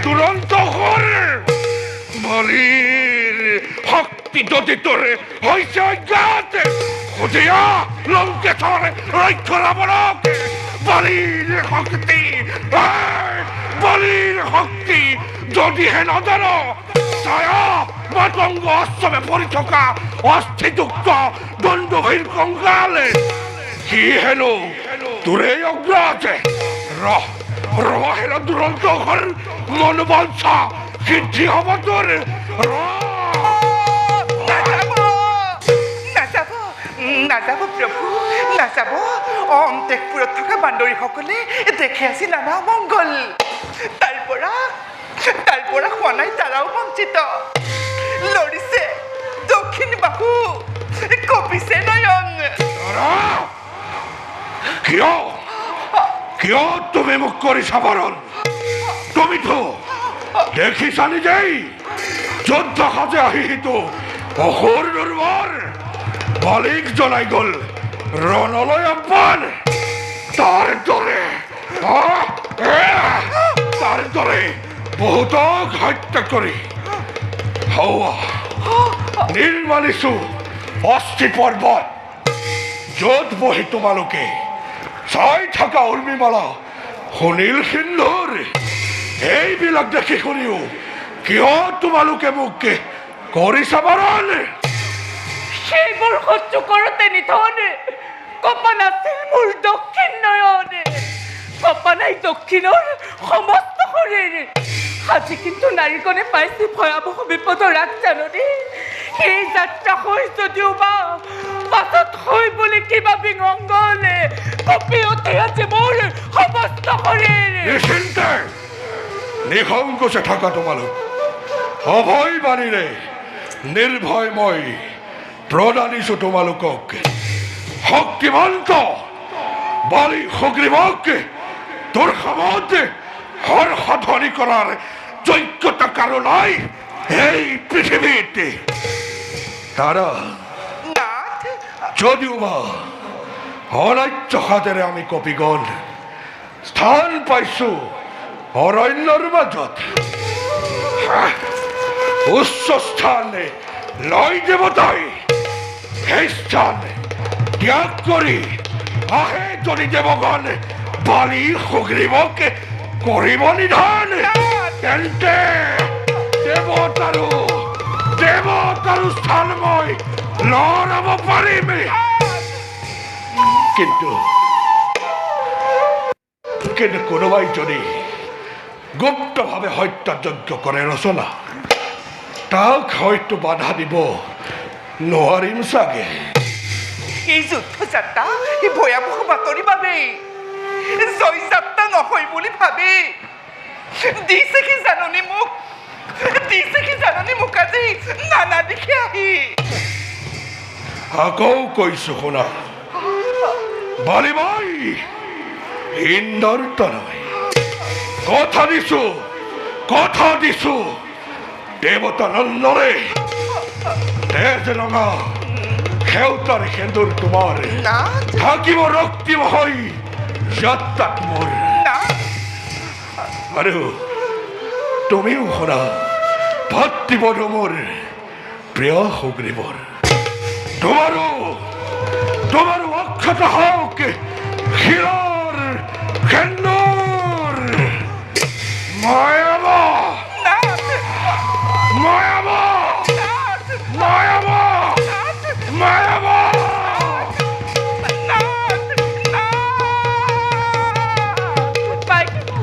দুরন্ত হর বলির শক্তি যদি তোরে হয়েছে অজ্ঞাত খুঁজিয়া লঙ্কেশ্বর রক্ষ রাবণকে বলির শক্তি যদি হে নজর ছায়া মাতঙ্গ অশ্বমে পড়ি থকা অস্থিযুক্ত দণ্ডহীন কঙ্কালে কি হেন তোরে অগ্র আছে রহের দুরন্ত ঘর মনোবলসা সিদ্ধি হব তোর নাযাব প্ৰভু নাযাব অন্তেকপুৰত থকা বান্দৰীসকলে দেখি আছে নানা মংগল তাৰ পৰা হোৱা নাই তাৰাও বঞ্চিত লৰিছে দক্ষিণ বাহু কঁপিছে নয়ন কিয় তুমি মোক কৰিছা বৰণ তুমিতো দেখিছা নিজেই যুদ্ধ সাজে আহিতো অসুৰ দুৰ্বৰ বলিক জনাই গ'ল ৰণলৈ আহ্বান তাৰ দৰে বহুতক হত্যা কৰি নিৰ্মালিছো অস্থি পৰ্বত য'ত বহি তোমালোকে চাই থকা উৰ্মিমালা সুনীল সিন্ধুৰ এইবিলাক দেখি শুনিও কিয় তোমালোকে মোক কৰিছা বৰণ সেইবোৰ সহ্য কৰোঁতে নিধনে কপা নাছিল মোৰ দক্ষিণ নয়নে কপা নাই দক্ষিণৰ সমস্ত শৰীৰ আজি কিন্তু নাৰীকণে পাইছে ভয়াৱহ বিপদৰ আগজাননী সেই যাত্ৰা হৈ যদিও বা পাছত হৈ বুলি কিবা বিঙংগলে কঁপি উঠি আছে মোৰ সমস্ত শৰীৰ নিশ্চিন্তে নিসংকোচে থকা তোমালোক অভয় বাণীৰে নিৰ্ভয় মই প্ৰদানিছো তোমালোকক শক্তিমন্ত বলি সুগ্ৰীৱক তোৰ সময়ত হৰ্ষধ্বনি কৰাৰ যোগ্যতা কাৰো নাই এই পৃথিৱীত তাৰা যদিও বা অনাট্য সাজেৰে আমি কপিগণ স্থান পাইছো অৰণ্যৰ মাজত উচ্চ স্থানে লয় দেৱতাই সেই স্থান ত্যাগ কৰি আহে যদি দেৱগণ বলি সুগ্ৰীৱক কৰিব নিধন তেন্তে দেৱতাৰো স্থান মই লৰাব পাৰিম কিন্তু কোনোবাই যদি গুপ্তভাৱে হত্যাযজ্ঞ কৰে ৰচনা তাক হয়তো বাধা দিব নোৱাৰিম চাগে এই যুদ্ধ যাত্ৰা এই ভয়াৱহ বাতৰি বাবেই জয় যাত্ৰা নহয় বুলি ভাবি দিছে কি জাননী মোক আজি নানা দিশে আহি আকৌ কৈছো শুনা বালিবাই ইন্দৰ তনয় কথা দিছো দেৱতা নন্দৰে তেজ ৰঙা সেউতাৰ সেন্দুৰ তোমাৰ থাকিব ৰক্তিম হৈ যাত্ৰাত মোৰ আৰু তুমিও শুনা ভাতৃবধূ মোৰ প্ৰিয় সুগ্ৰীৱৰ তোমাৰো অক্ষত হওক শিৰৰ সেন্দুৰ মায়া